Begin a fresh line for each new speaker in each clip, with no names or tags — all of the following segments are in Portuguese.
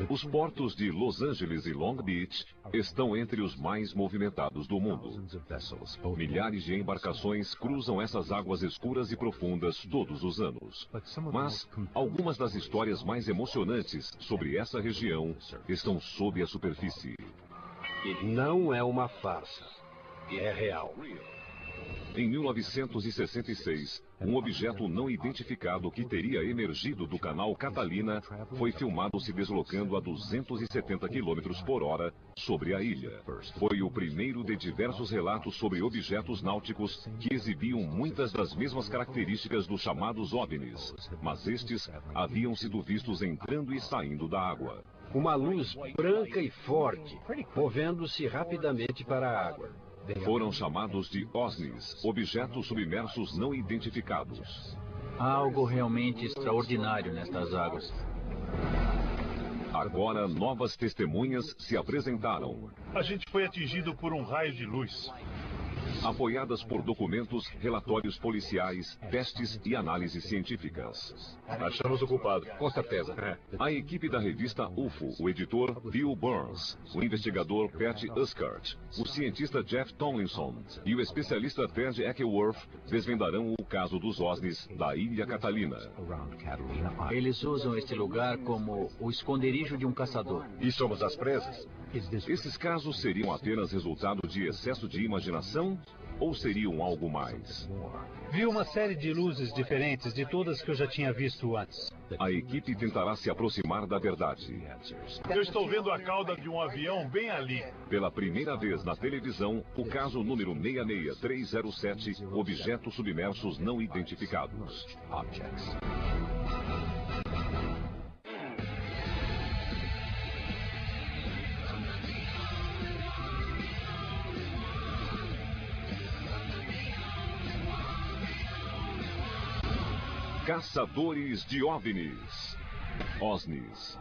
Os portos de Los Angeles e Long Beach estão entre os mais movimentados do mundo. Milhares de embarcações cruzam essas águas escuras e profundas todos os anos. Mas algumas das histórias mais emocionantes sobre essa região estão sob a superfície.
Não é uma farsa. É real.
Em 1966, um objeto não identificado que teria emergido do canal Catalina foi filmado se deslocando a 270 km por hora sobre a ilha. Foi o primeiro de diversos relatos sobre objetos náuticos que exibiam muitas das mesmas características dos chamados OVNIs, mas estes haviam sido vistos entrando e saindo da água.
Uma luz branca e forte, movendo-se rapidamente para a água.
Foram chamados de OSNIs, objetos submersos não identificados.
Há algo realmente extraordinário nestas águas.
Agora, novas testemunhas se apresentaram.
A gente foi atingido por um raio de luz.
Apoiadas por documentos, relatórios policiais, testes e análises científicas.
Achamos o culpado, com certeza.
A equipe da revista UFO, o editor Bill Burns, o investigador Pat Uskart, o cientista Jeff Tomlinson e o especialista Ted Eckworth desvendarão o caso dos OSNIs da Ilha Catalina.
Eles usam este lugar como o esconderijo de um caçador.
E somos as presas?
Esses casos seriam apenas resultado de excesso de imaginação ou seriam algo mais?
Vi uma série de luzes diferentes de todas que eu já tinha visto antes.
A equipe tentará se aproximar da verdade.
Eu estou vendo a cauda de um avião bem ali.
Pela primeira vez na televisão, o caso número 66307, objetos submersos não identificados. Caçadores de OVNIs. OSNIs.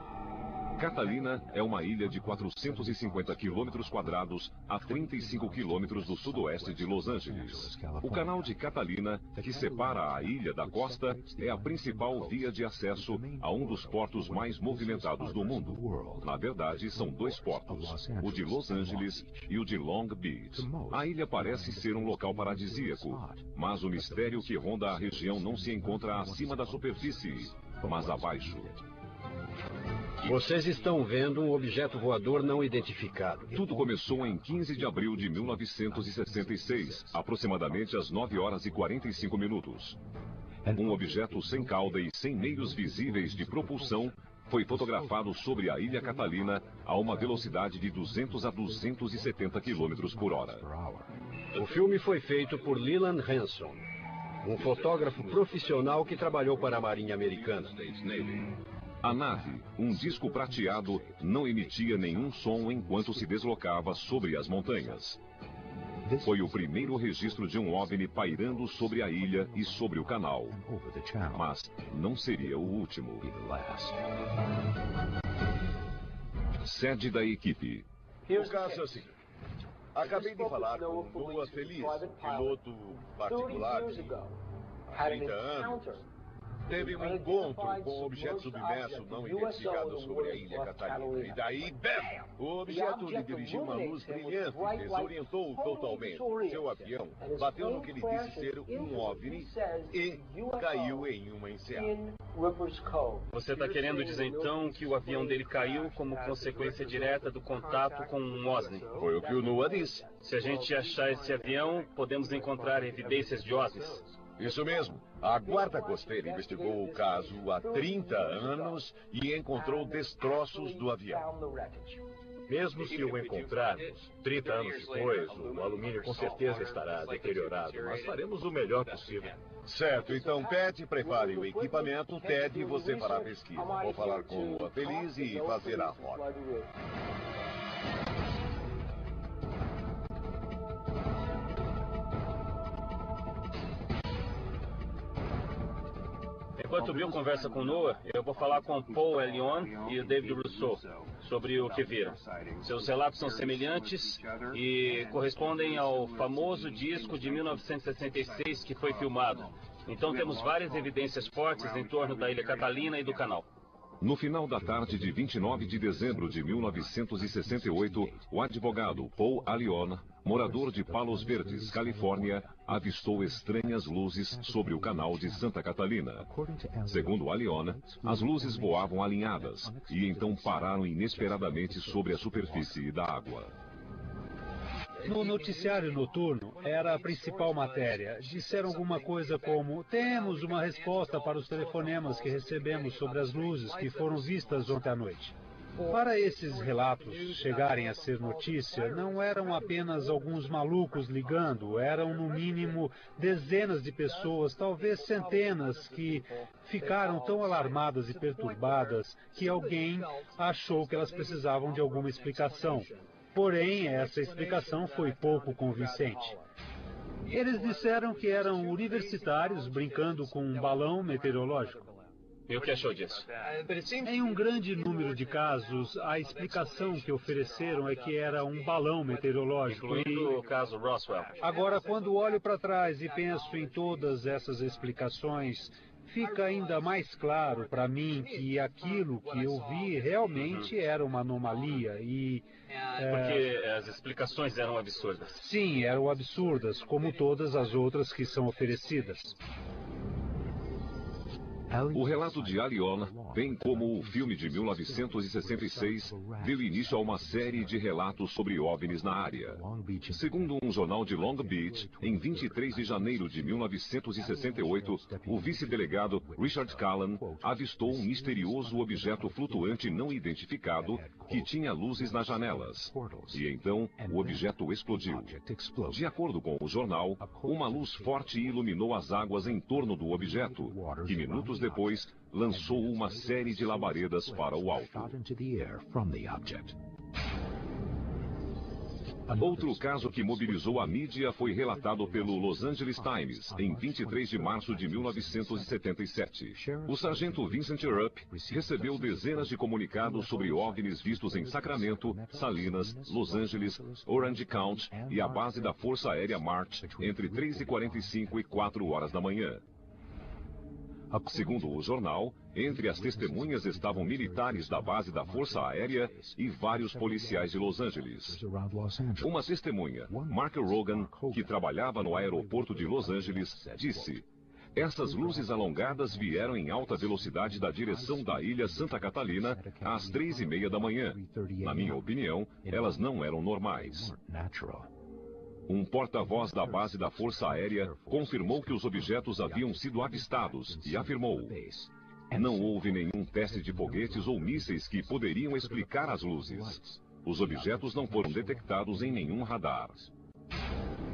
Catalina é uma ilha de 450 quilômetros quadrados a 35 quilômetros do sudoeste de Los Angeles. O canal de Catalina, que separa a ilha da costa, é a principal via de acesso a um dos portos mais movimentados do mundo. Na verdade, são dois portos, o de Los Angeles e o de Long Beach. A ilha parece ser um local paradisíaco, mas o mistério que ronda a região não se encontra acima da superfície, mas abaixo.
Vocês estão vendo um objeto voador não identificado.
Tudo começou em 15 de abril de 1966, aproximadamente às 9 horas e 45 minutos. Um objeto sem cauda e sem meios visíveis de propulsão foi fotografado sobre a Ilha Catalina a uma velocidade de 200 a 270 km por hora.
O filme foi feito por Leland Hanson, um fotógrafo profissional que trabalhou para a Marinha Americana.
A nave, um disco prateado, não emitia nenhum som enquanto se deslocava sobre as montanhas. Foi o primeiro registro de um OVNI pairando sobre a ilha e sobre o canal. Mas não seria o último. Sede da equipe.
O caso é o seguinte. Acabei de falar com Noah Feliz, piloto particular de 30 anos. Teve um encontro com um objeto submerso não identificado sobre a Ilha Catalina. E daí, bam! O objeto lhe dirigiu uma luz brilhante e desorientou totalmente. Seu avião bateu no que ele disse ser um OVNI e caiu em uma enseada.
Você está querendo dizer então que o avião dele caiu como consequência direta do contato com um OSNI?
Foi o que o Noah disse.
Se a gente achar esse avião, podemos encontrar evidências de OSNIs.
Isso mesmo. A Guarda Costeira investigou o caso há 30 anos e encontrou destroços do avião.
Mesmo se o encontrarmos, 30 anos depois, o alumínio com certeza estará deteriorado, mas faremos o melhor possível.
Certo, então Pat, prepare o equipamento, Ted, você fará a pesquisa. Vou falar com a Feliz e fazer a rota.
Enquanto o Bill conversa com o Noah, eu vou falar com o Paul Elion e o David Rousseau sobre o que viram. Seus relatos são semelhantes e correspondem ao famoso disco de 1966 que foi filmado. Então temos várias evidências fortes em torno da Ilha Catalina e do canal.
No final da tarde de 29 de dezembro de 1968, o advogado Paul Allione, morador de Palos Verdes, Califórnia, avistou estranhas luzes sobre o canal de Santa Catalina. Segundo Allione, as luzes voavam alinhadas e então pararam inesperadamente sobre a superfície da água.
No noticiário noturno, era a principal matéria. Disseram alguma coisa como: temos uma resposta para os telefonemas que recebemos sobre as luzes que foram vistas ontem à noite. Para esses relatos chegarem a ser notícia, não eram apenas alguns malucos ligando, eram no mínimo dezenas de pessoas, talvez centenas, que ficaram tão alarmadas e perturbadas que alguém achou que elas precisavam de alguma explicação. Porém, essa explicação foi pouco convincente. Eles disseram que eram universitários brincando com um balão meteorológico.
E o que achou disso?
Em um grande número de casos, a explicação que ofereceram é que era um balão meteorológico.
Incluindo o caso Roswell.
Agora, quando olho para trás e penso em todas essas explicações, fica ainda mais claro para mim que aquilo que eu vi realmente era uma anomalia e...
Porque as explicações eram absurdas.
Sim, eram absurdas, como todas as outras que são oferecidas.
O relato de Allione, bem como o filme de 1966, deu início a uma série de relatos sobre OVNIs na área. Segundo um jornal de Long Beach, em 23 de janeiro de 1968, o vice-delegado Richard Callan avistou um misterioso objeto flutuante não identificado que tinha luzes nas janelas. E então, o objeto explodiu. De acordo com o jornal, uma luz forte iluminou as águas em torno do objeto, que minutos depois lançou uma série de labaredas para o alto. Outro caso que mobilizou a mídia foi relatado pelo Los Angeles Times em 23 de março de 1977. O sargento Vincent Erup recebeu dezenas de comunicados sobre OVNIs vistos em Sacramento, Salinas, Los Angeles, Orange County e a base da Força Aérea March entre 3h45 e 4 horas da manhã. Segundo o jornal, entre as testemunhas estavam militares da base da Força Aérea e vários policiais de Los Angeles. Uma testemunha, Mark Rogan, que trabalhava no aeroporto de Los Angeles, disse: essas luzes alongadas vieram em alta velocidade da direção da ilha Santa Catalina às 3h30 da manhã. Na minha opinião, elas não eram normais. Um porta-voz da base da Força Aérea confirmou que os objetos haviam sido avistados e afirmou: não houve nenhum teste de foguetes ou mísseis que poderiam explicar as luzes. Os objetos não foram detectados em nenhum radar.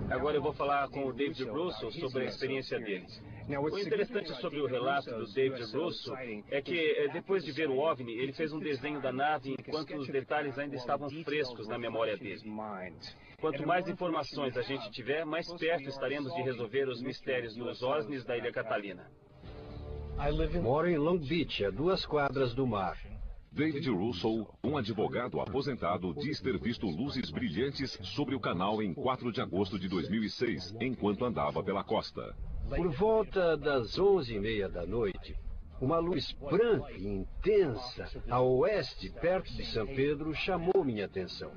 Agora eu vou falar com o David Russo sobre a experiência dele. O interessante sobre o relato do David Russo é que, depois de ver o OVNI, ele fez um desenho da nave enquanto os detalhes ainda estavam frescos na memória dele. Quanto mais informações a gente tiver, mais perto estaremos de resolver os mistérios dos OVNIs da Ilha Catalina.
Moro em Long Beach, a 2 quadras do mar.
David Russo, um advogado aposentado, diz ter visto luzes brilhantes sobre o canal em 4 de agosto de 2006, enquanto andava pela costa.
Por volta das 11h30 da noite, uma luz branca e intensa a oeste, perto de São Pedro, chamou minha atenção.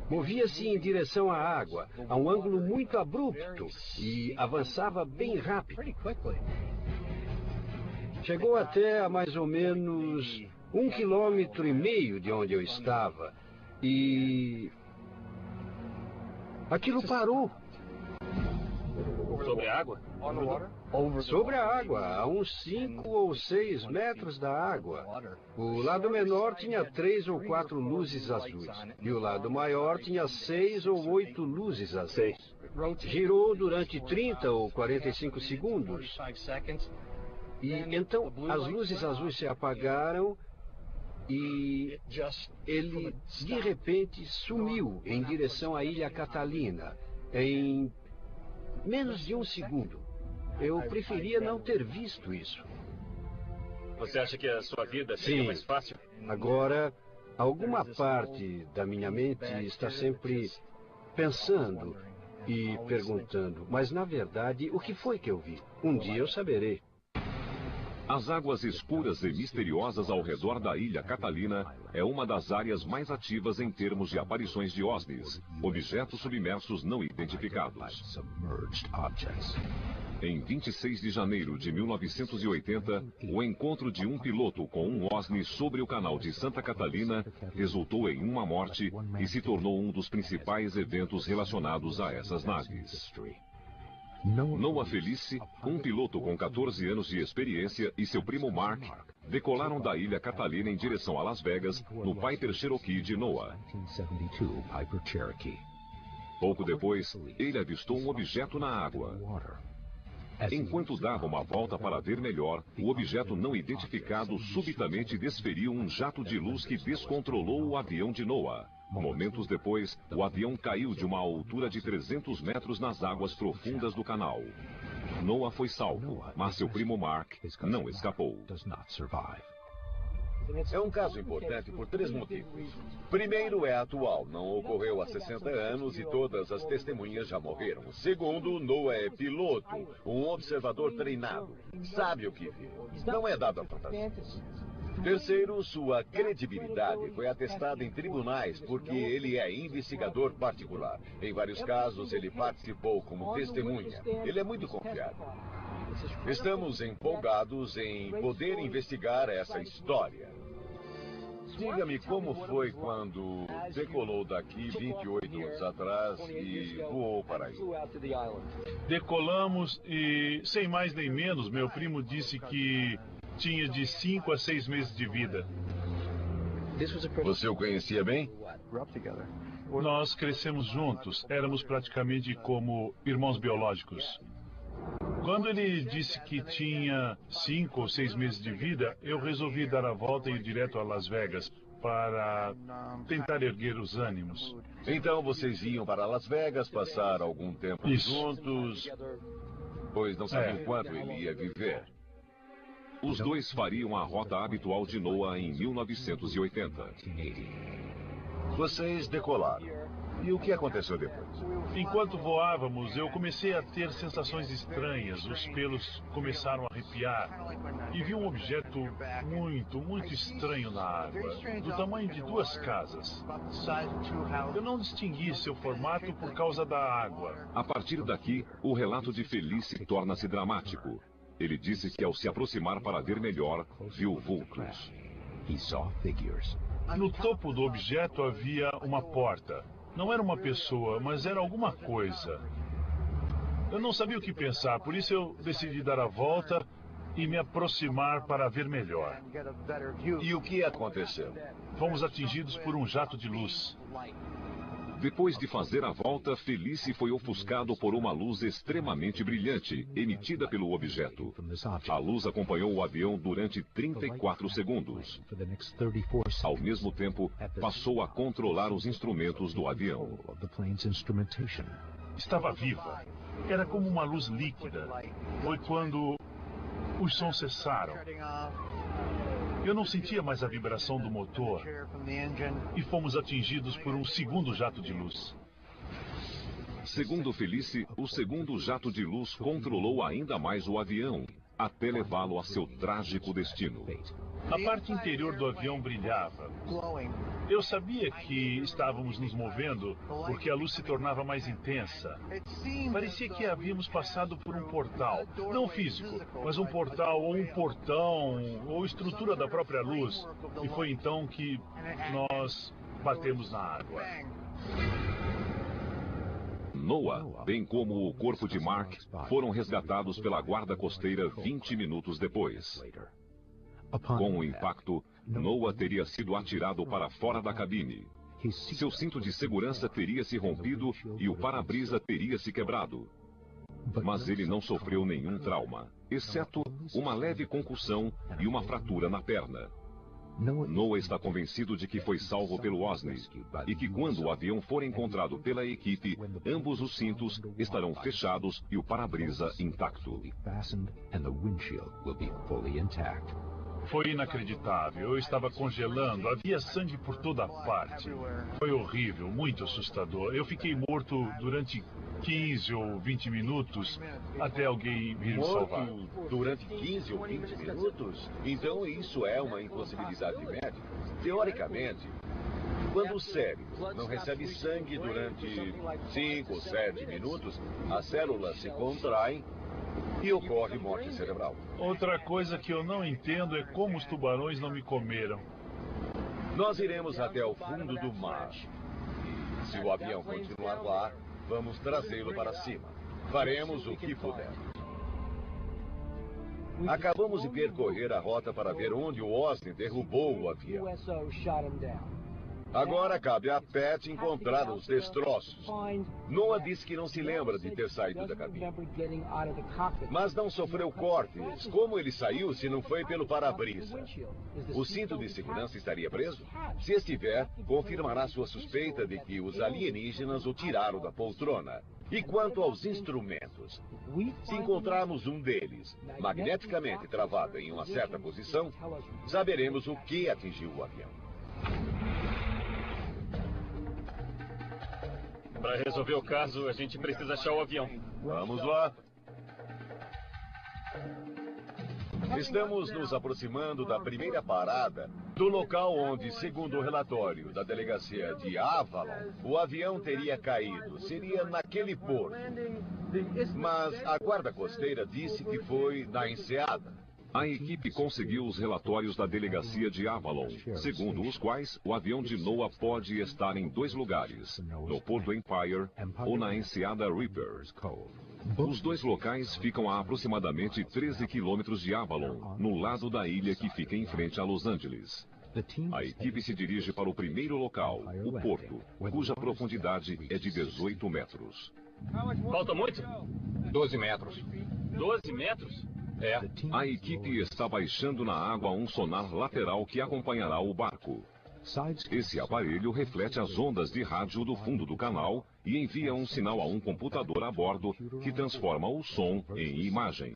Movia-se em direção à água, a um ângulo muito abrupto, e avançava bem rápido. Chegou até a mais ou menos 1,5 km de onde eu estava, e aquilo parou.
Sobre a água?
Sobre a água, a uns 5 ou 6 metros da água. O lado menor tinha 3 ou 4 luzes azuis, e o lado maior tinha 6 ou 8 luzes azuis. Girou durante 30 ou 45 segundos. E então as luzes azuis se apagaram e ele de repente sumiu em direção à Ilha Catalina em menos de 1 segundo. Eu preferia não ter visto isso.
Você acha que a sua vida seria mais fácil?
Agora, alguma parte da minha mente está sempre pensando e perguntando, mas na verdade, o que foi que eu vi? Um dia eu saberei.
As águas escuras e misteriosas ao redor da ilha Catalina é uma das áreas mais ativas em termos de aparições de OSNIs, objetos submersos não identificados. Em 26 de janeiro de 1980, o encontro de um piloto com um OSNI sobre o canal de Santa Catalina resultou em uma morte e se tornou um dos principais eventos relacionados a essas naves. Noah Felice, um piloto com 14 anos de experiência, e seu primo Mark decolaram da ilha Catalina em direção a Las Vegas, no Piper Cherokee de Noah. Pouco depois, ele avistou um objeto na água. Enquanto dava uma volta para ver melhor, o objeto não identificado subitamente desferiu um jato de luz que descontrolou o avião de Noah. Momentos depois, o avião caiu de uma altura de 300 metros nas águas profundas do canal. Noah foi salvo, mas seu primo Mark não escapou.
É um caso importante por 3 motivos. Primeiro, é atual, não ocorreu há 60 anos e todas as testemunhas já morreram. Segundo, Noah é piloto, um observador treinado, sabe o que viu, não é dado a fantasias. Terceiro, sua credibilidade foi atestada em tribunais porque ele é investigador particular. Em vários casos, ele participou como testemunha. Ele é muito confiável. Estamos empolgados em poder investigar essa história. Diga-me como foi quando decolou daqui 28 anos atrás e voou para aí.
Decolamos e, sem mais nem menos, meu primo disse que tinha de 5 a 6 meses de vida.
Você o conhecia bem?
Nós crescemos juntos, éramos praticamente como irmãos biológicos. Quando ele disse que tinha 5 ou 6 meses de vida, eu resolvi dar a volta e ir direto a Las Vegas para tentar erguer os ânimos.
Então vocês iam para Las Vegas, passar algum tempo juntos, pois não sabiam quanto ele ia viver.
Os dois fariam a rota habitual de Noah em 1980.
Vocês decolaram. E o que aconteceu depois?
Enquanto voávamos, eu comecei a ter sensações estranhas. Os pelos começaram a arrepiar. E vi um objeto muito estranho na água, do tamanho de 2 casas. Eu não distingui seu formato por causa da água.
A partir daqui, o relato de Felice torna-se dramático. Ele disse que ao se aproximar para ver melhor, viu vultos.
No topo do objeto havia uma porta. Não era uma pessoa, mas era alguma coisa. Eu não sabia o que pensar, por isso eu decidi dar a volta e me aproximar para ver melhor.
E o que aconteceu?
Fomos atingidos por um jato de luz.
Depois de fazer a volta, Felice foi ofuscado por uma luz extremamente brilhante, emitida pelo objeto. A luz acompanhou o avião durante 34 segundos. Ao mesmo tempo, passou a controlar os instrumentos do avião.
Estava viva. Era como uma luz líquida. Foi quando os sons cessaram. Eu não sentia mais a vibração do motor e fomos atingidos por um segundo jato de luz.
Segundo Felice, o segundo jato de luz controlou ainda mais o avião, até levá-lo a seu trágico destino.
A parte interior do avião brilhava. Eu sabia que estávamos nos movendo porque a luz se tornava mais intensa. Parecia que havíamos passado por um portal, não físico, mas um portal ou um portão ou estrutura da própria luz. E foi então que nós batemos na água.
Noah, bem como o corpo de Mark, foram resgatados pela guarda costeira 20 minutos depois. Com o impacto, Noah teria sido atirado para fora da cabine. Seu cinto de segurança teria se rompido e o para-brisa teria se quebrado. Mas ele não sofreu nenhum trauma, exceto uma leve concussão e uma fratura na perna. Noah está convencido de que foi salvo pelo OSNI e que quando o avião for encontrado pela equipe, ambos os cintos estarão fechados e o para-brisa intacto.
Foi inacreditável. Eu estava congelando, havia sangue por toda parte. Foi horrível, muito assustador. Eu fiquei morto durante 15 ou 20 minutos até alguém vir me salvar.
Morto durante 15 ou 20 minutos? Então isso é uma impossibilidade médica. Teoricamente, quando o cérebro não recebe sangue durante 5 ou 7 minutos, as células se contraem e ocorre morte cerebral.
Outra coisa que eu não entendo é como os tubarões não me comeram.
Nós iremos até o fundo do mar. E se o avião continuar lá, vamos trazê-lo para cima. Faremos o que puder. Acabamos de percorrer a rota para ver onde o Osni derrubou o avião. Agora cabe a Pat encontrar os destroços. Noah disse que não se lembra de ter saído da cabine. Mas não sofreu cortes. Como ele saiu se não foi pelo para-brisa? O cinto de segurança estaria preso? Se estiver, confirmará sua suspeita de que os alienígenas o tiraram da poltrona. E quanto aos instrumentos? Se encontrarmos um deles magneticamente travado em uma certa posição, saberemos o que atingiu o avião.
Para resolver o caso, a gente precisa achar o avião.
Vamos lá. Estamos nos aproximando da primeira parada do local onde, segundo o relatório da delegacia de Avalon, o avião teria caído. Seria naquele porto. Mas a guarda costeira disse que foi na enseada.
A equipe conseguiu os relatórios da delegacia de Avalon, segundo os quais o avião de Noah pode estar em 2 lugares, no Porto Empire ou na enseada Reaper. Os 2 locais ficam a aproximadamente 13 quilômetros de Avalon, no lado da ilha que fica em frente a Los Angeles. A equipe se dirige para o primeiro local, o porto, cuja profundidade é de 18 metros.
Falta muito?
12 metros.
12 metros?
É.
A equipe está baixando na água um sonar lateral que acompanhará o barco. Esse aparelho reflete as ondas de rádio do fundo do canal e envia um sinal a um computador a bordo que transforma o som em imagem.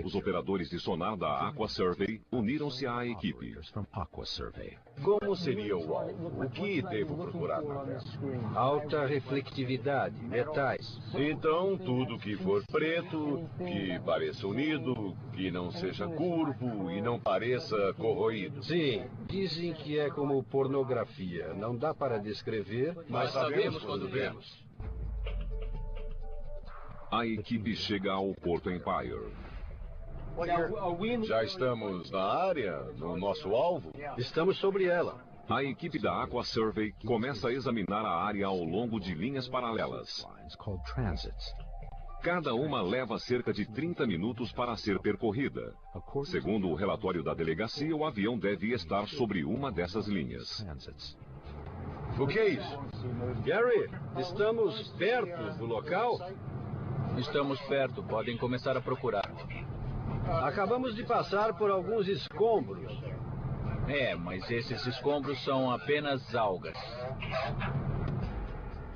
Os operadores de sonar da Aqua Survey uniram-se à equipe.
Como seria o alvo? O que devo procurar na tela?
Alta reflectividade, metais.
Então, tudo que for preto, que pareça unido, que não seja curvo e não pareça corroído.
Sim, dizem que é como pornografia. Não dá para descrever,
Mas sabemos quando vemos.
A equipe chega ao Porto Empire.
Já estamos na área, no nosso alvo?
estamos sobre ela.
A equipe da Aqua Survey começa a examinar a área ao longo de linhas paralelas. Cada uma leva cerca de 30 minutos para ser percorrida. Segundo o relatório da delegacia, o avião deve estar sobre uma dessas linhas.
O que é isso?
Gary, estamos perto do local?
Estamos perto, podem começar a procurar.
Acabamos de passar por alguns escombros.
É, mas esses escombros são apenas algas.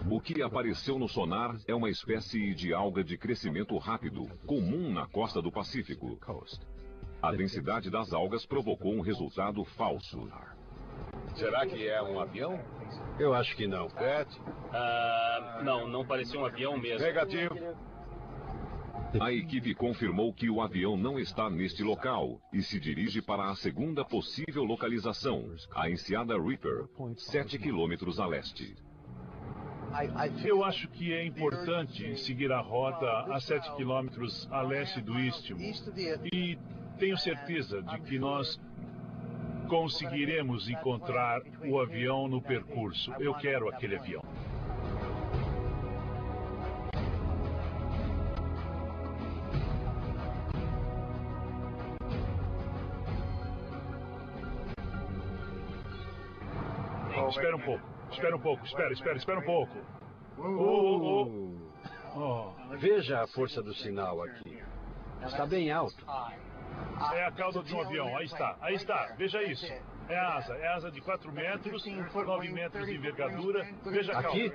O que apareceu no sonar é uma espécie de alga de crescimento rápido, comum na costa do Pacífico. A densidade das algas provocou um resultado falso.
Será que é um avião?
Eu acho que não.
Pat?
Não parecia um avião mesmo.
Negativo.
A equipe confirmou que o avião não está neste local e se dirige para a segunda possível localização, a enseada Reaper, 7 quilômetros a leste.
Eu acho que é importante seguir a rota a 7 quilômetros a leste do Istmo. E tenho certeza de que nós conseguiremos encontrar o avião no percurso. Eu quero aquele avião. Espera um pouco. Espera um pouco.
Veja a força do sinal aqui. Está bem alto.
É a cauda de um avião. Aí está. Veja isso. É a asa de 4 metros, 9 metros de envergadura. Veja a cauda.
Aqui?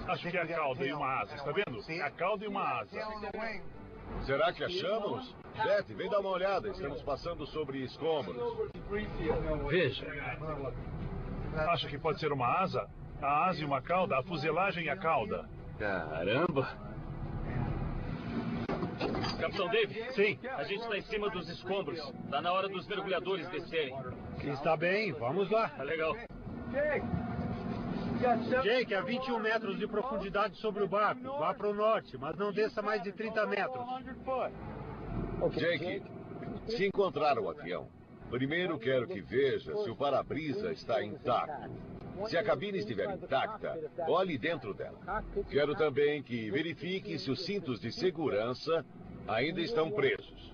Acho que é a cauda e uma asa, está vendo? É a cauda e uma asa.
Será que achamos? Beth, vem dar uma olhada. Estamos passando sobre escombros.
Veja.
Acha que pode ser uma asa? A asa e uma cauda, a fuselagem e a cauda.
Caramba! Capitão Dave?
Sim.
A gente está em cima dos escombros. Está na hora dos mergulhadores descerem.
Está bem, vamos lá.
Tá legal.
Jake, a 21 metros de profundidade sobre o barco. Vá para o norte, mas não desça mais de 30 metros.
Jake, se encontrar o avião, primeiro quero que veja se o para-brisa está intacto. Se a cabine estiver intacta, olhe dentro dela. Quero também que verifique se os cintos de segurança ainda estão presos.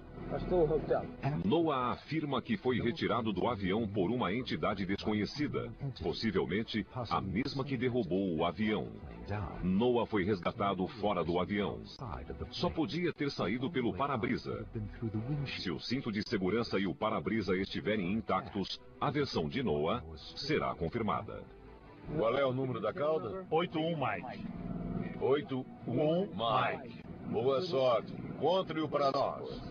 NOAA afirma que foi retirado do avião por uma entidade desconhecida, possivelmente a mesma que derrubou o avião. NOAA foi resgatado fora do avião. Só podia ter saído pelo para-brisa. Se o cinto de segurança e o para-brisa estiverem intactos, a versão de NOAA será confirmada.
Qual é o número da cauda?
81 Mike.
81 Mike. Boa sorte. Encontre-o para nós.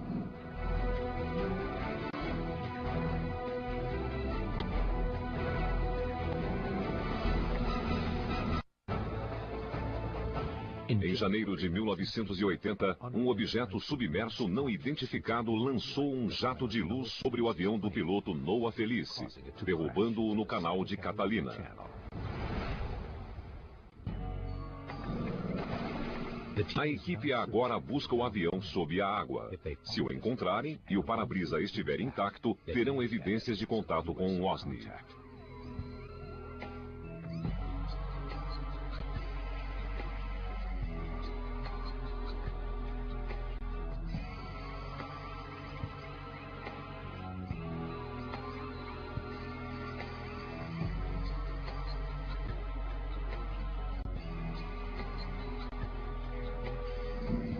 Em janeiro de 1980, um objeto submerso não identificado lançou um jato de luz sobre o avião do piloto Noah Felice, derrubando-o no canal de Catalina. A equipe agora busca o avião sob a água. Se o encontrarem e o para-brisa estiver intacto, terão evidências de contato com o OSNI.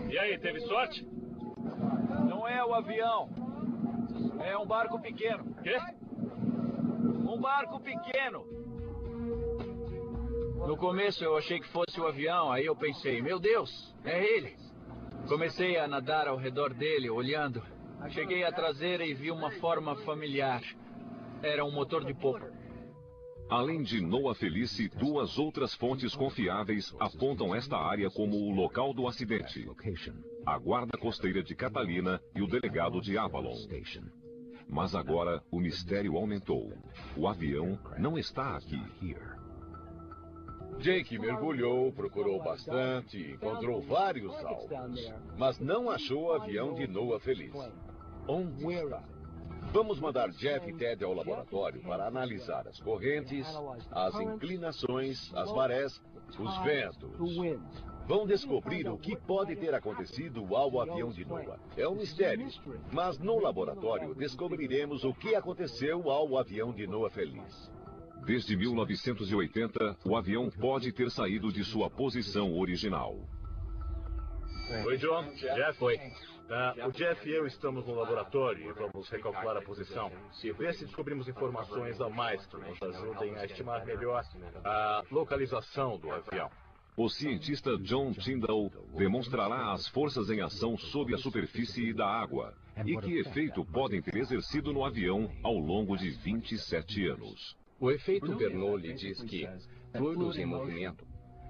E aí, teve sorte?
Não é o avião. É um barco pequeno.
Quê?
Um barco pequeno. No começo eu achei que fosse o avião, aí eu pensei, meu Deus, é ele. Comecei a nadar ao redor dele, olhando. Cheguei à traseira e vi uma forma familiar. Era um motor de popa.
Além de Noah Felice, duas outras fontes confiáveis apontam esta área como o local do acidente: a Guarda Costeira de Catalina e o delegado de Avalon. Mas agora o mistério aumentou. O avião não está aqui.
Jake mergulhou, procurou bastante, encontrou vários alvos, mas não achou o avião de Noah Felice. Onde está? Vamos mandar Jeff e Ted ao laboratório para analisar as correntes, as inclinações, as marés, os ventos. Vão descobrir o que pode ter acontecido ao avião de Noah. É um mistério, mas no laboratório descobriremos o que aconteceu ao avião de Noah Felice.
Desde 1980, o avião pode ter saído de sua posição original.
Oi, John. Jeff. Oi. O Jeff e eu estamos no laboratório e vamos recalcular a posição e ver se descobrimos informações a mais que nos ajudem a estimar melhor a localização do avião.
O cientista John Tyndall demonstrará as forças em ação sob a superfície da água e que efeito podem ter exercido no avião ao longo de 27 anos.
O efeito Bernoulli diz que fluidos em movimento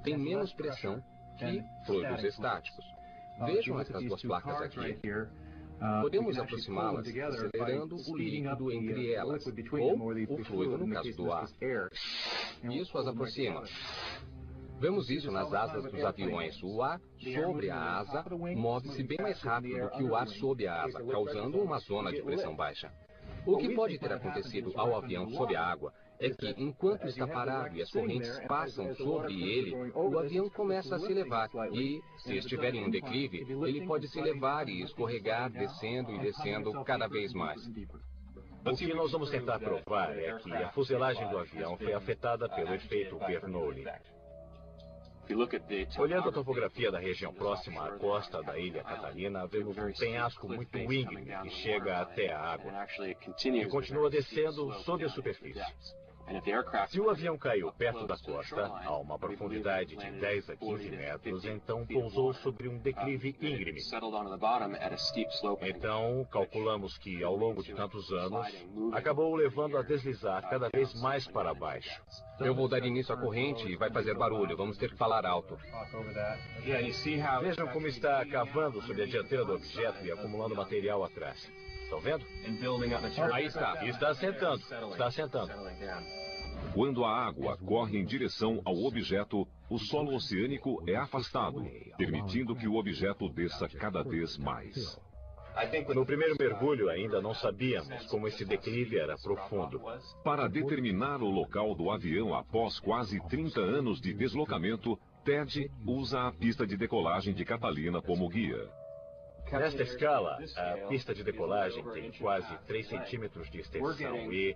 têm menos pressão que fluidos estáticos. Vejam essas duas placas aqui. Podemos aproximá-las acelerando o líquido entre elas, ou o fluido no caso do ar. Isso as aproxima. Vemos isso nas asas dos aviões. O ar sobre a asa move-se bem mais rápido do que o ar sob a asa, causando uma zona de pressão baixa. O que pode ter acontecido ao avião sob a água é que, enquanto está parado e as correntes passam sobre ele, o avião começa a se elevar e, se estiver em um declive, ele pode se elevar e escorregar, descendo e descendo cada vez mais.
O que nós vamos tentar provar é que a fuselagem do avião foi afetada pelo efeito Bernoulli. Olhando a topografia da região próxima à costa da ilha Catalina, vemos um penhasco muito íngreme que chega até a água e continua descendo sob a superfície. Se o avião caiu perto da costa, a uma profundidade de 10 a 15 metros, então pousou sobre um declive íngreme. Então, calculamos que, ao longo de tantos anos, acabou o levando a deslizar cada vez mais para baixo.
Eu vou dar início à corrente e vai fazer barulho. Vamos ter que falar alto.
Vejam como está cavando sobre a dianteira do objeto e acumulando material atrás. Estão vendo? Aí está. Está assentando. Está assentando.
Quando a água corre em direção ao objeto, o solo oceânico é afastado, permitindo que o objeto desça cada vez mais.
No primeiro mergulho ainda não sabíamos como esse declive era profundo.
Para determinar o local do avião após quase 30 anos de deslocamento, Ted usa a pista de decolagem de Catalina como guia.
Nesta escala, a pista de decolagem tem quase 3 centímetros de extensão e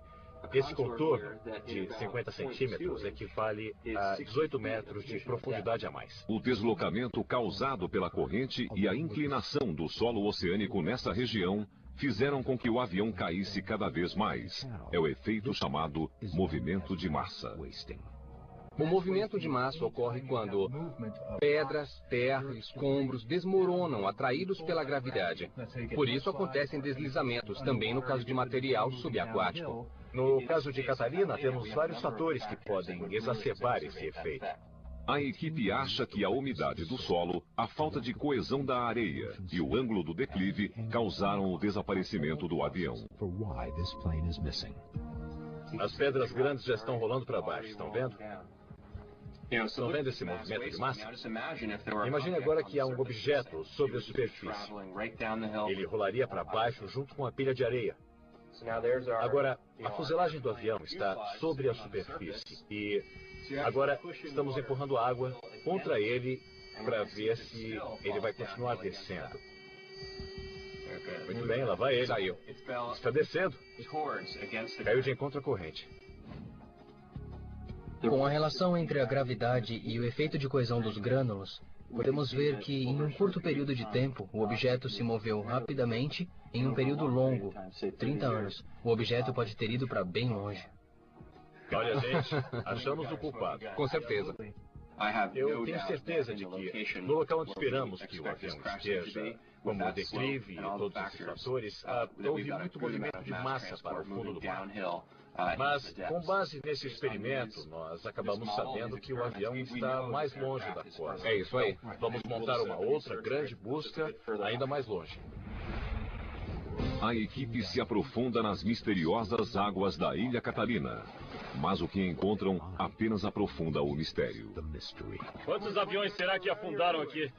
esse contorno de 50 centímetros equivale a 18 metros de profundidade a mais.
O deslocamento causado pela corrente e a inclinação do solo oceânico nessa região fizeram com que o avião caísse cada vez mais. É o efeito chamado movimento de massa.
O movimento de massa ocorre quando pedras, terra, escombros desmoronam atraídos pela gravidade. Por isso acontecem deslizamentos, também no caso de material subaquático.
No caso de Catalina, temos vários fatores que podem exacerbar esse efeito.
A equipe acha que a umidade do solo, a falta de coesão da areia e o ângulo do declive causaram o desaparecimento do avião.
As pedras grandes já estão rolando para baixo, estão vendo? Estão vendo esse movimento de massa? Imagine agora que há um objeto sobre a superfície. Ele rolaria para baixo junto com a pilha de areia. Agora, a fuselagem do avião está sobre a superfície e agora estamos empurrando a água contra ele para ver se ele vai continuar descendo. Muito bem, lá vai ele.
Saiu.
Está descendo. Caiu de encontro à corrente.
Com a relação entre a gravidade e o efeito de coesão dos grânulos, podemos ver que em um curto período de tempo, o objeto se moveu rapidamente. Em um período longo, 30 anos, o objeto pode ter ido para bem longe.
Olha, gente, achamos o culpado.
Com certeza.
Eu tenho certeza de que, no local onde esperamos que o avião esteja, como o declive e todos esses fatores, houve muito movimento de massa para o fundo do mar. Mas, com base nesse experimento, nós acabamos sabendo que o avião está mais longe da costa.
É isso aí.
Vamos montar uma outra grande busca ainda mais longe.
A equipe se aprofunda nas misteriosas águas da Ilha Catalina. Mas o que encontram apenas aprofunda o mistério.
Quantos aviões será que afundaram aqui?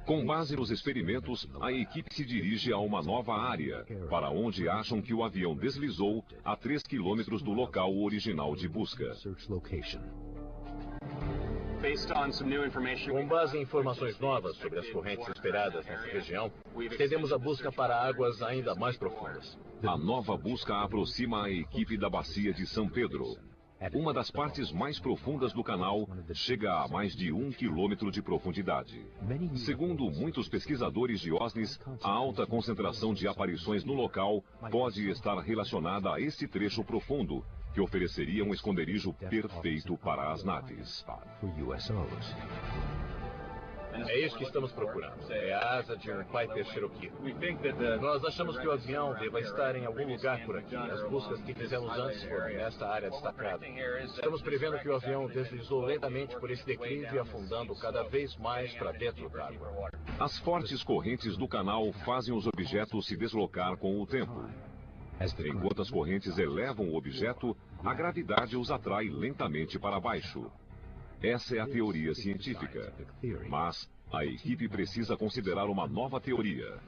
Com base nos experimentos, a equipe se dirige a uma nova área, para onde acham que o avião deslizou a 3 quilômetros do local original de busca.
Com base em informações novas sobre as correntes esperadas nessa região, estendemos a busca para águas ainda mais profundas.
A nova busca aproxima a equipe da bacia de São Pedro. Uma das partes mais profundas do canal chega a mais de 1 quilômetro de profundidade. Segundo muitos pesquisadores de OSNIs, a alta concentração de aparições no local pode estar relacionada a esse trecho profundo, que ofereceria um esconderijo perfeito para as naves.
É isso que estamos procurando. É a asa de um Piper Cherokee. Nós achamos que o avião deva estar em algum lugar por aqui. As buscas que fizemos antes foram nesta área destacada. Estamos prevendo que o avião deslizou lentamente por esse declive, afundando cada vez mais para dentro d'água.
As fortes correntes do canal fazem os objetos se deslocar com o tempo. Enquanto as correntes elevam o objeto, a gravidade os atrai lentamente para baixo. Essa é a teoria científica. Mas a equipe precisa considerar uma nova teoria.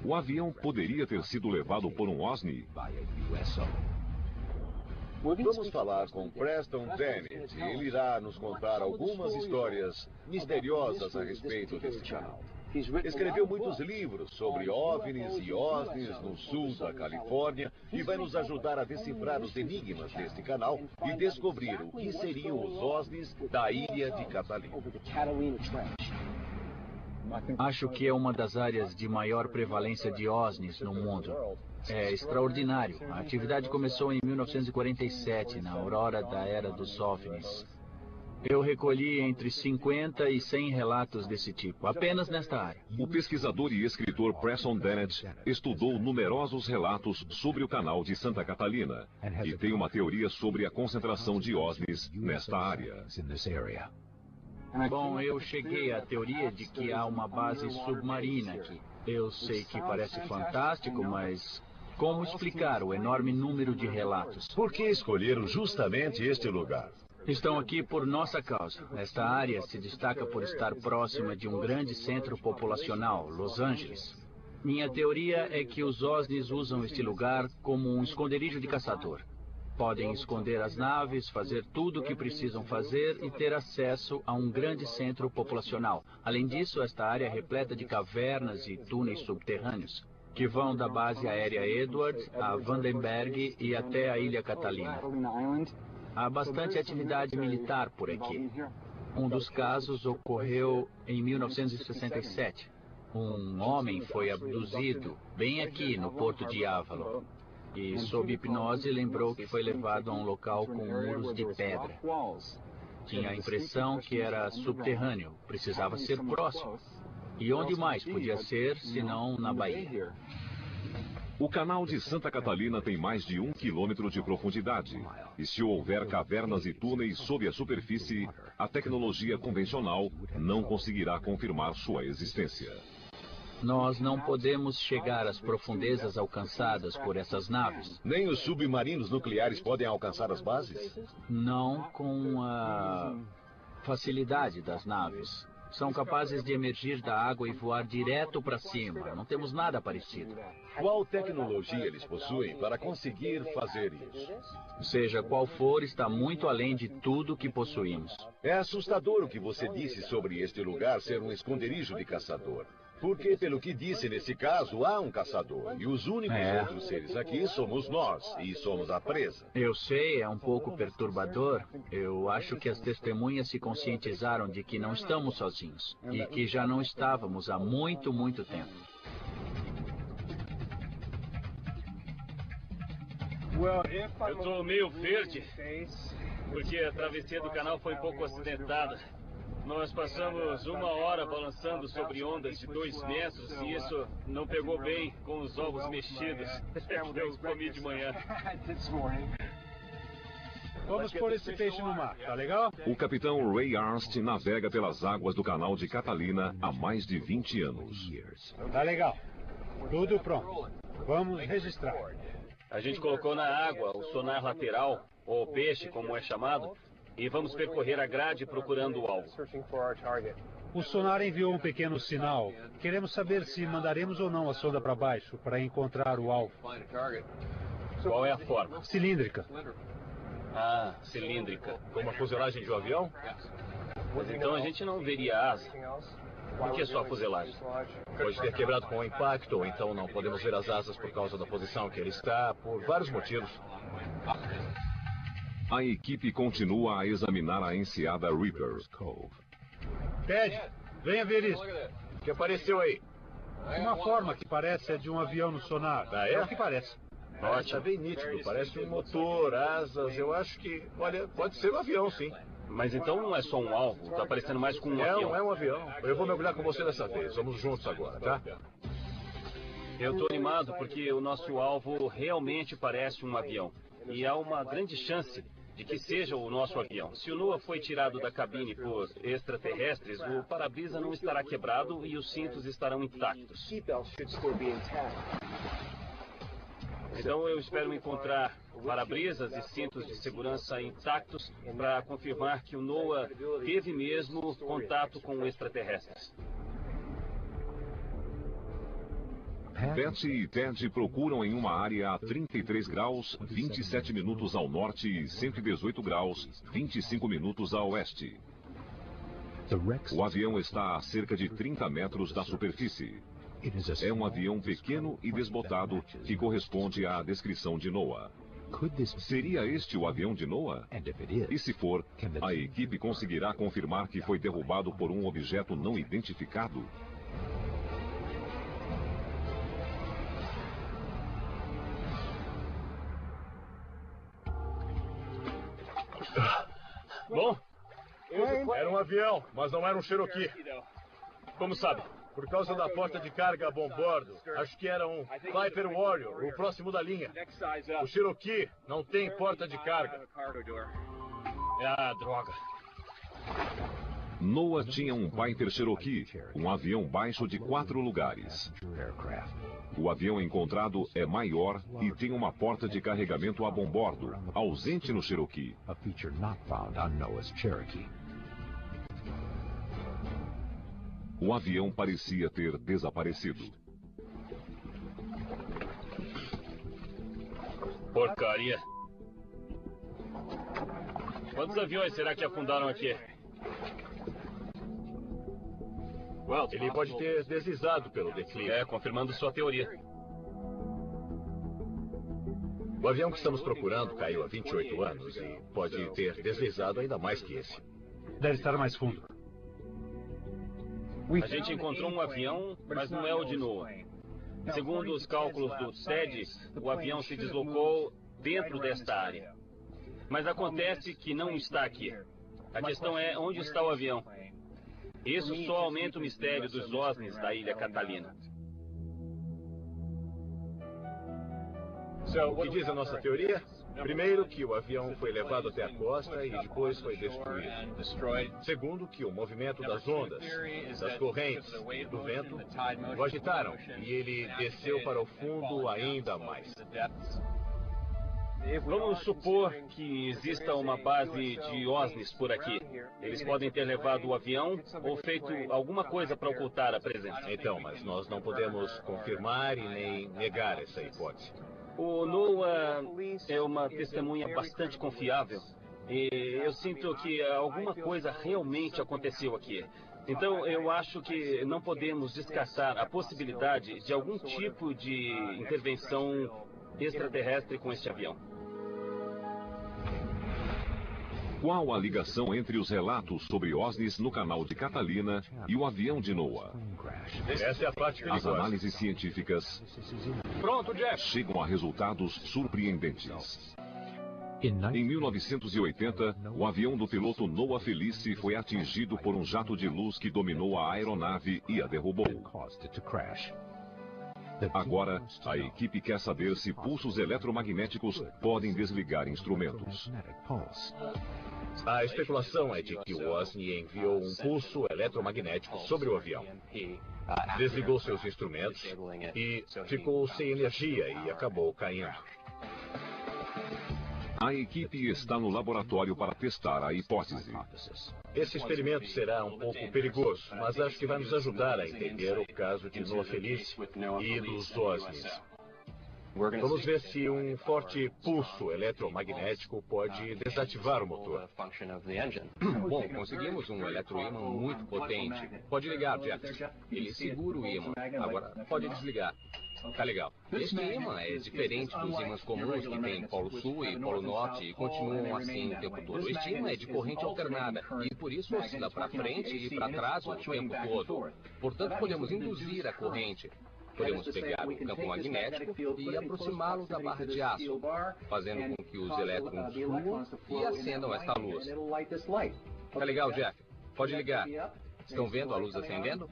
O avião poderia ter sido levado por um OSNI?
Vamos falar com Preston Dennett e ele irá nos contar algumas histórias misteriosas a respeito desse canal. Escreveu muitos livros sobre OVNIs e OSNIs no sul da Califórnia e vai nos ajudar a decifrar os enigmas deste canal e descobrir o que seriam os OSNIs da ilha de Catalina.
Acho que é uma das áreas de maior prevalência de OSNIs no mundo. É extraordinário. A atividade começou em 1947, na aurora da era dos OVNIs. Eu recolhi entre 50 e 100 relatos desse tipo, apenas nesta área.
O pesquisador e escritor Preston Dennett estudou numerosos relatos sobre o canal de Santa Catalina e tem uma teoria sobre a concentração de OSNIs nesta área.
Bom, eu cheguei à teoria de que há uma base submarina aqui. Eu sei que parece fantástico, mas como explicar o enorme número de relatos?
Por que escolheram justamente este lugar?
Estão aqui por nossa causa. Esta área se destaca por estar próxima de um grande centro populacional, Los Angeles. Minha teoria é que os OSNIs usam este lugar como um esconderijo de caçador. Podem esconder as naves, fazer tudo o que precisam fazer e ter acesso a um grande centro populacional. Além disso, esta área é repleta de cavernas e túneis subterrâneos, que vão da base aérea Edwards a Vandenberg e até a Ilha Catalina. Há bastante atividade militar por aqui. Um dos casos ocorreu em 1967. Um homem foi abduzido bem aqui no porto de Avalon. E, sob hipnose, lembrou que foi levado a um local com muros de pedra. Tinha a impressão que era subterrâneo, precisava ser próximo. E onde mais podia ser, senão na Bahia?
O canal de Santa Catalina tem mais de 1 quilômetro de profundidade. E se houver cavernas e túneis sob a superfície, a tecnologia convencional não conseguirá confirmar sua existência.
Nós não podemos chegar às profundezas alcançadas por essas naves.
Nem os submarinos nucleares podem alcançar as bases?
Não com a facilidade das naves. São capazes de emergir da água e voar direto para cima. Não temos nada parecido.
Qual tecnologia eles possuem para conseguir fazer isso?
Seja qual for, está muito além de tudo que possuímos.
É assustador o que você disse sobre este lugar ser um esconderijo de caçador. Porque, pelo que disse nesse caso, há um caçador. E os únicos outros seres aqui somos nós. E somos a presa.
Eu sei, é um pouco perturbador. Eu acho que as testemunhas se conscientizaram de que não estamos sozinhos. E que já não estávamos há muito, muito tempo.
Eu estou meio verde, porque a travessia do canal foi um pouco acidentada. Nós passamos 1 hora balançando sobre ondas de 2 metros e isso não pegou bem com os ovos mexidos que eu comi de manhã.
Vamos pôr esse peixe no mar, tá legal?
O capitão Ray Arnst navega pelas águas do canal de Catalina há mais de 20 anos.
Tá legal. Tudo pronto. Vamos registrar.
A gente colocou na água o sonar lateral, ou peixe, como é chamado, e vamos percorrer a grade procurando o alvo.
O sonar enviou um pequeno sinal. Queremos saber se mandaremos ou não a sonda para baixo para encontrar o alvo.
Qual é a forma?
Cilíndrica.
Ah, cilíndrica.
Como a fuselagem de um avião?
Mas então a gente não veria asa. Por que só a fuselagem?
Pode ter quebrado com o impacto, ou então não podemos ver as asas por causa da posição que ele está, por vários motivos.
A equipe continua a examinar a enseada Reaper.
Ted, venha ver isso.
O que apareceu aí?
Uma forma que parece a de um avião no sonar.
Ah, é?
É o que parece.
Está bem nítido, parece um motor, asas, eu acho que, olha, pode ser um avião, sim.
Mas então não é só um alvo, está parecendo mais com um avião.
É um avião. Eu vou mergulhar com você dessa vez, vamos juntos agora, tá?
Eu estou animado porque o nosso alvo realmente parece um avião. E há uma grande chance de que seja o nosso avião. Se o NOAA foi tirado da cabine por extraterrestres, o para-brisa não estará quebrado e os cintos estarão intactos. Então eu espero encontrar para-brisas e cintos de segurança intactos para confirmar que o NOAA teve mesmo contato com extraterrestres.
Betsy e Ted procuram em uma área a 33 graus, 27 minutos ao norte e 118 graus, 25 minutos a oeste. O avião está a cerca de 30 metros da superfície. É um avião pequeno e desbotado que corresponde à descrição de NOAA. Seria este o avião de NOAA? E se for, a equipe conseguirá confirmar que foi derrubado por um objeto não identificado?
Bom, era um avião, mas não era um Cherokee.
Como sabe?
Por causa da porta de carga a bordo, acho que era um Viper Warrior, o próximo da linha. O Cherokee não tem porta de carga.
Ah, droga.
NOAA tinha um Piper Cherokee, um avião baixo de 4 lugares. O avião encontrado é maior e tem uma porta de carregamento a bombordo, ausente no Cherokee. O avião parecia ter desaparecido.
Porcaria. Quantos aviões será que afundaram aqui?
Ele pode ter deslizado pelo declive.
Confirmando sua teoria.
O avião que estamos procurando caiu há 28 anos e pode ter deslizado ainda mais que esse.
Deve estar mais fundo.
A gente encontrou um avião, mas não é o de NOAA. Segundo os cálculos do TED, o avião se deslocou dentro desta área. Mas acontece que não está aqui. A questão é onde está o avião. Isso só aumenta o mistério dos OSNIs da Ilha Catalina.
O que diz a nossa teoria? Primeiro, que o avião foi levado até a costa e depois foi destruído. Segundo, que o movimento das ondas, das correntes, do vento, o agitaram e ele desceu para o fundo ainda mais.
Vamos supor que exista uma base de OSNIs por aqui. Eles podem ter levado o avião ou feito alguma coisa para ocultar a presença.
Então, mas nós não podemos confirmar e nem negar essa hipótese.
O NOAA é uma testemunha bastante confiável. E eu sinto que alguma coisa realmente aconteceu aqui. Então, eu acho que não podemos descartar a possibilidade de algum tipo de intervenção extraterrestre com este avião.
Qual a ligação entre os relatos sobre OSNIs no canal de Catalina e o avião de NOAA?
Essa é a parte
As análises científicas chegam a resultados surpreendentes. Em 1980, o avião do piloto Noah Felice foi atingido por um jato de luz que dominou a aeronave e a derrubou. Agora, a equipe quer saber se pulsos eletromagnéticos podem desligar instrumentos.
A especulação é de que o OSNI enviou um pulso eletromagnético sobre o avião. Desligou seus instrumentos e ficou sem energia e acabou caindo.
A equipe está no laboratório para testar a hipótese.
Esse experimento será um pouco perigoso, mas acho que vai nos ajudar a entender o caso de Noah Felice e dos OSNIs. Vamos ver se um forte pulso eletromagnético pode desativar o motor.
Bom, conseguimos um eletroímã muito potente. Pode ligar, Jeff. Ele segura o ímã. Agora, pode desligar. Tá legal. Este ímã é diferente dos ímãs comuns que tem polo sul e polo norte e continuam assim o tempo todo. Este ímã é de corrente alternada e por isso oscila para frente e para trás o tempo todo. Portanto, podemos induzir a corrente. Podemos pegar o campo magnético e aproximá-lo da barra de aço, fazendo com que os elétrons fluam e acendam esta luz. Tá legal, Jeff? Pode ligar. Estão vendo a luz acendendo?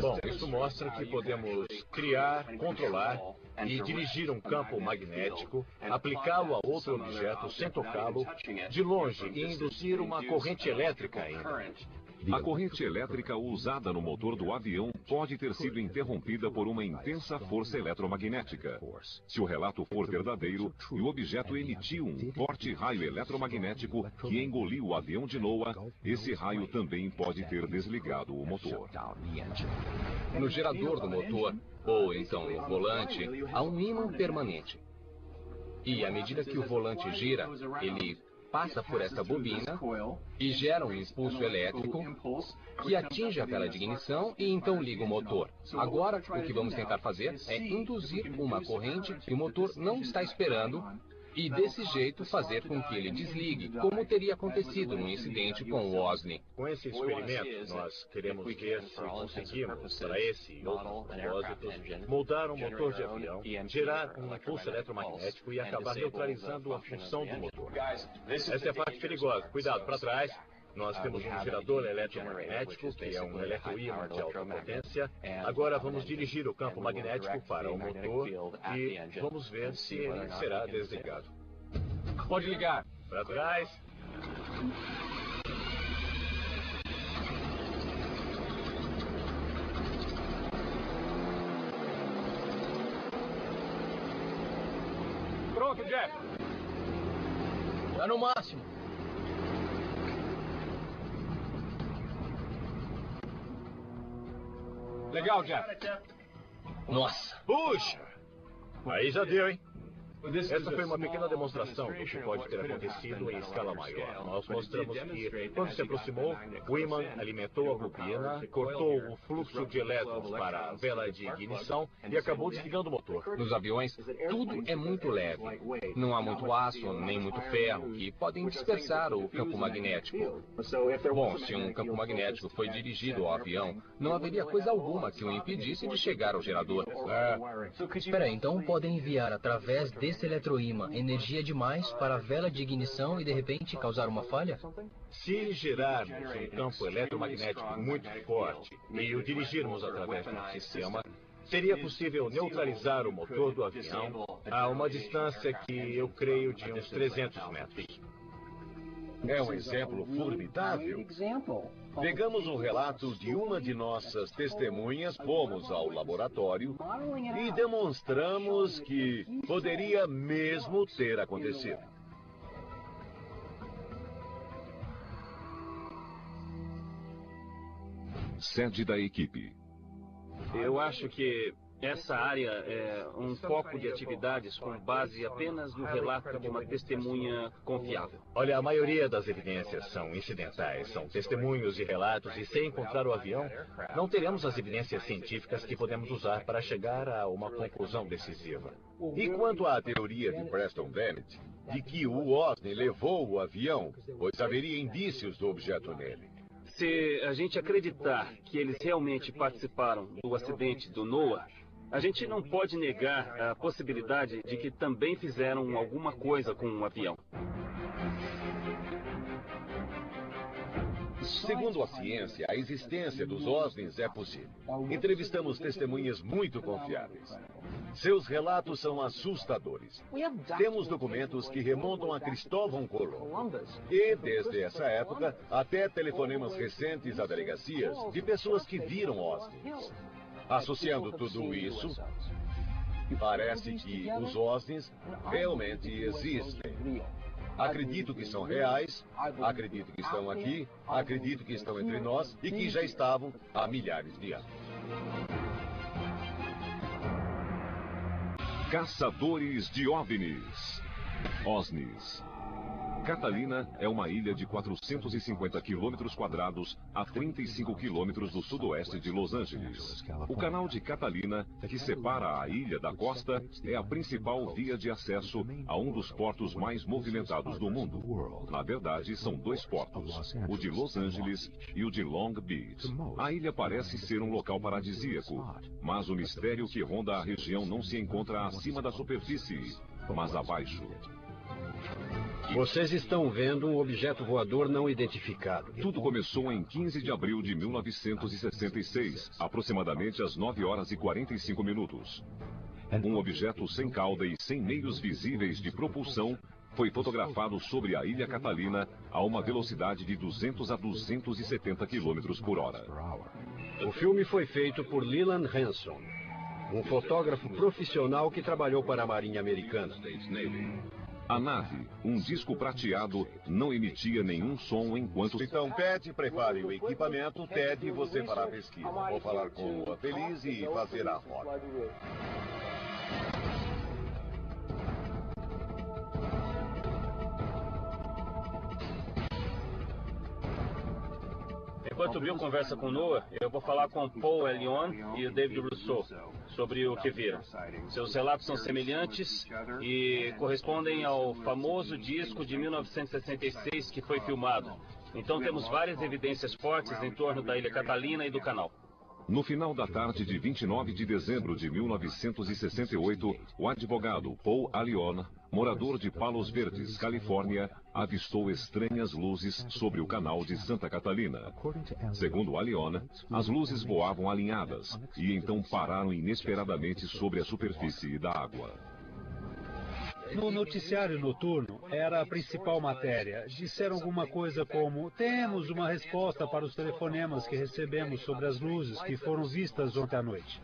Bom, isso mostra que podemos criar, controlar e dirigir um campo magnético, aplicá-lo a outro objeto sem tocá-lo, de longe, e induzir uma corrente elétrica ainda.
A corrente elétrica usada no motor do avião pode ter sido interrompida por uma intensa força eletromagnética. Se o relato for verdadeiro e o objeto emitiu um forte raio eletromagnético que engoliu o avião de NOAA, esse raio também pode ter desligado o motor.
No gerador do motor, ou então no volante, há um ímã permanente. E à medida que o volante gira, ele passa por esta bobina e gera um impulso elétrico que atinge a vela de ignição e então liga o motor. Agora, o que vamos tentar fazer é induzir uma corrente que o motor não está esperando e desse jeito fazer com que ele desligue, como teria acontecido no incidente com o Osni.
Com esse experimento, nós queremos ver se conseguimos, para esse e outros propósitos, moldar um motor de avião, gerar um impulso eletromagnético e acabar neutralizando a função do motor. Essa é a parte perigosa. Cuidado, para trás. Nós temos um gerador eletromagnético, que é um eletroímã de alta potência. Agora vamos dirigir o campo magnético para o motor e vamos ver se ele será desligado.
Pode ligar.
Para trás.
Pronto, Jeff.
Tá no máximo.
Legal, Jeff.
Nossa.
Puxa! Aí já deu, hein? Essa foi uma pequena demonstração do que pode ter acontecido em escala maior. Nós mostramos que, quando se aproximou, o ímã alimentou a bobina, cortou o fluxo de elétrons para a vela de ignição e acabou desligando o motor.
Nos aviões, tudo é muito leve. Não há muito aço, nem muito ferro, que podem dispersar o campo magnético. Bom, se um campo magnético foi dirigido ao avião, não haveria coisa alguma que o impedisse de chegar ao gerador.
Espera aí, então podem enviar através desse eletroímã energia demais para a vela de ignição e de repente causar uma falha?
Se gerarmos um campo eletromagnético muito forte e o dirigirmos através do sistema, seria possível neutralizar o motor do avião a uma distância que eu creio de uns 300 metros.
É um exemplo formidável. Pegamos um relato de uma de nossas testemunhas, fomos ao laboratório e demonstramos que poderia mesmo ter acontecido.
Sede da equipe.
Eu acho que essa área é um foco de atividades com base apenas no relato de uma testemunha confiável.
Olha, a maioria das evidências são incidentais, são testemunhos e relatos, e sem encontrar o avião, não teremos as evidências científicas que podemos usar para chegar a uma conclusão decisiva.
E quanto à teoria de Preston Bennett, de que o Osni levou o avião, pois haveria indícios do objeto nele?
Se a gente acreditar que eles realmente participaram do acidente do Noah, a gente não pode negar a possibilidade de que também fizeram alguma coisa com o avião.
Segundo a ciência, a existência dos OSNIs é possível. Entrevistamos testemunhas muito confiáveis. Seus relatos são assustadores. Temos documentos que remontam a Cristóvão Colombo. E, desde essa época, até telefonemas recentes a delegacias de pessoas que viram OSNIs. Associando tudo isso, parece que os OSNIs realmente existem. Acredito que são reais, acredito que estão aqui, acredito que estão entre nós e que já estavam há milhares de anos.
Caçadores de OVNIs. OSNIs. Catalina é uma ilha de 450 quilômetros quadrados a 35 quilômetros do sudoeste de Los Angeles. O canal de Catalina, que separa a ilha da costa, é a principal via de acesso a um dos portos mais movimentados do mundo. Na verdade, são dois portos, o de Los Angeles e o de Long Beach. A ilha parece ser um local paradisíaco, mas o mistério que ronda a região não se encontra acima da superfície, mas abaixo.
Vocês estão vendo um objeto voador não identificado.
Tudo começou em 15 de abril de 1966, aproximadamente às 9 horas e 45 minutos. Um objeto sem cauda e sem meios visíveis de propulsão foi fotografado sobre a Ilha Catalina a uma velocidade de 200 a 270 km por hora.
O filme foi feito por Leland Hanson, um fotógrafo profissional que trabalhou para a Marinha Americana.
A nave, um disco prateado, não emitia nenhum som enquanto...
Então, Pat, prepare o equipamento. Ted, você fará a pesquisa. Vou falar com a Feliz e fazer a rota.
Enquanto Bill conversa com Noah, eu vou falar com Paul Elion e o David Rousseau sobre o que viram. Seus relatos são semelhantes e correspondem ao famoso disco de 1966 que foi filmado. Então temos várias evidências fortes em torno da Ilha Catalina e do canal.
No final da tarde de 29 de dezembro de 1968, o advogado Paul Elion, morador de Palos Verdes, Califórnia, avistou estranhas luzes sobre o canal de Santa Catalina. Segundo Elion, as luzes voavam alinhadas e então pararam inesperadamente sobre a superfície da água.
No noticiário noturno, era a principal matéria. Disseram alguma coisa como: temos uma resposta para os telefonemas que recebemos sobre as luzes que foram vistas ontem à noite.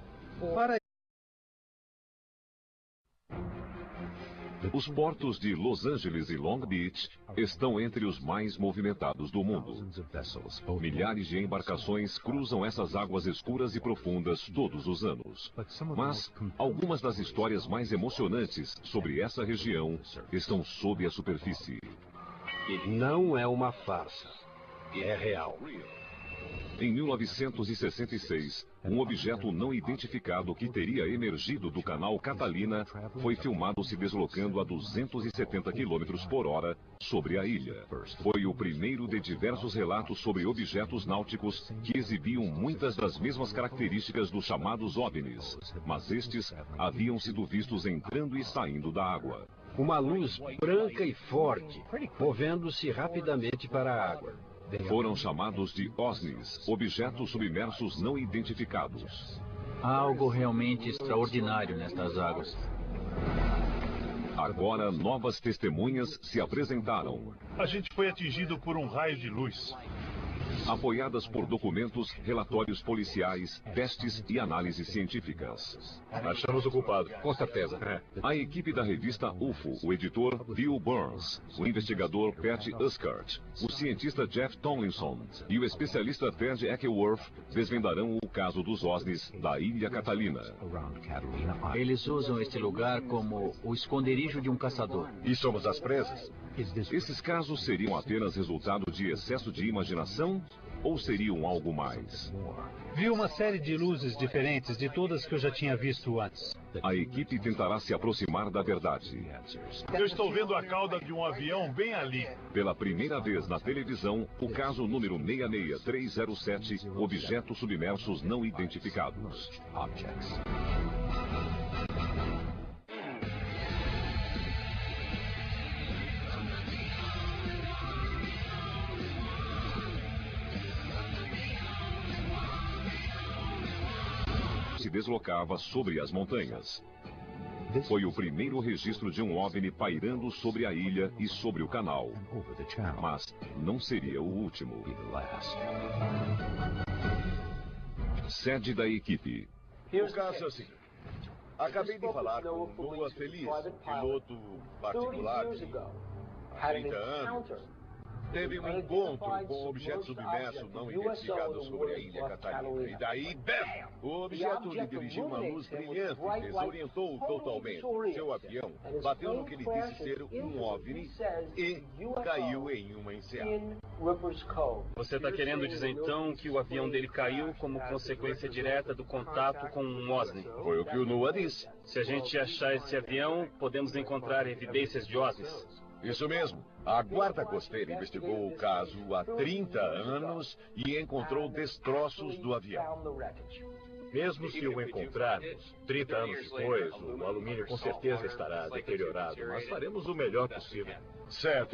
Os portos de Los Angeles e Long Beach estão entre os mais movimentados do mundo. Milhares de embarcações cruzam essas águas escuras e profundas todos os anos. Mas algumas das histórias mais emocionantes sobre essa região estão sob a superfície.
Não é uma farsa. É real.
Em 1966, um objeto não identificado que teria emergido do canal Catalina foi filmado se deslocando a 270 km por hora sobre a ilha. Foi o primeiro de diversos relatos sobre objetos náuticos que exibiam muitas das mesmas características dos chamados OVNIs, mas estes haviam sido vistos entrando e saindo da água.
Uma luz branca e forte, movendo-se rapidamente para a água.
Foram chamados de OSNIs, objetos submersos não identificados.
Há algo realmente extraordinário nestas águas.
Agora, novas testemunhas se apresentaram.
A gente foi atingido por um raio de luz.
Apoiadas por documentos, relatórios policiais, testes e análises científicas.
Achamos o culpado, com certeza.
A equipe da revista UFO, o editor Bill Burns, o investigador Pat Uskart, o cientista Jeff Tomlinson e o especialista Ted Eckworth desvendarão o caso dos OSNIs da Ilha Catalina.
Eles usam este lugar como o esconderijo de um caçador.
E somos as presas?
Esses casos seriam apenas resultado de excesso de imaginação ou seriam algo mais?
Vi uma série de luzes diferentes de todas que eu já tinha visto antes.
A equipe tentará se aproximar da verdade.
Eu estou vendo a cauda de um avião bem ali.
Pela primeira vez na televisão, o caso número 66307, objetos submersos não identificados. Se deslocava sobre as montanhas. Foi o primeiro registro de um OVNI pairando sobre a ilha e sobre o canal. Mas não seria o último. Sede da equipe.
O caso é o seguinte. Acabei de falar com Noah Feliz, piloto particular de 30 anos. Teve um encontro com um objeto submerso não identificado sobre a Ilha Catalina. E daí, bam! O objeto lhe dirigiu uma luz brilhante e desorientou totalmente. Seu avião bateu no que ele disse ser um OVNI e caiu em uma enseada.
Você está querendo dizer então que o avião dele caiu como consequência direta do contato com um OSNI?
Foi o que o Noah disse.
Se a gente achar esse avião, podemos encontrar evidências de OSNIs.
Isso mesmo. A Guarda Costeira investigou o caso há 30 anos e encontrou destroços do avião.
Mesmo se o encontrarmos 30 anos depois, o alumínio com certeza estará deteriorado, mas faremos o melhor possível.
Certo.